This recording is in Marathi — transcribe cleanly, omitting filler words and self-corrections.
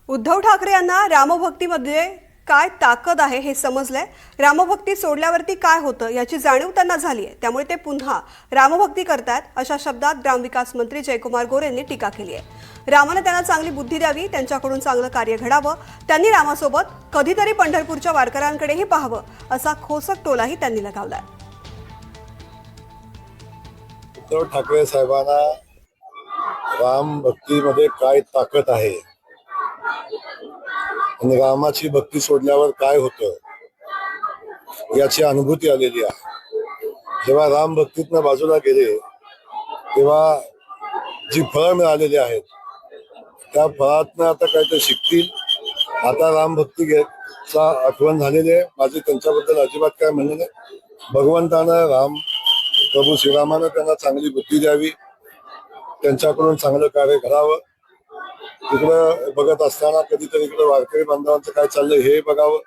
उद्धव ठाकरे यांना रामभक्तीमध्ये काय ताकद आहे हे समजलंय। रामभक्ती सोडल्यावरती काय होतं याची जाणीव त्यांना झाली आहे, त्यामुळे ते पुन्हा रामभक्ती करतात अशा शब्दात ग्रामविकास मंत्री जयकुमार गोरे यांनी टीका केली आहे। रामाने त्यांना चांगली बुद्धी द्यावी, त्यांच्याकडून चांगलं कार्य घडावं, त्यांनी रामासोबत कधीतरी पंढरपूरच्या वारकऱ्यांकडेही पाहावं असा खोचक टोलाही त्यांनी लगावलाय। उद्धव ठाकरे साहेबांना राम भक्तीमध्ये काय ताकद आहे आणि रामाची भक्ती सोडल्यावर काय होतं याची अनुभूती आलेली आहे। जेव्हा राम भक्तीतनं बाजूला गेले तेव्हा जी फळं मिळालेली आहेत त्या फळातनं आता काहीतरी शिकतील। आता राम भक्तीचा आठवण झालेली आहे। माझे त्यांच्याबद्दल अजिबात काय म्हणणं नाही। भगवंतानं प्रभू श्रीरामानं त्यांना चांगली बुद्धी द्यावी, त्यांच्याकडून चांगलं कार्य घडावं। तिकडं बघत असताना कधीतरी इकडे वारकरी बांधवांचं काय चाललंय हे बघावं।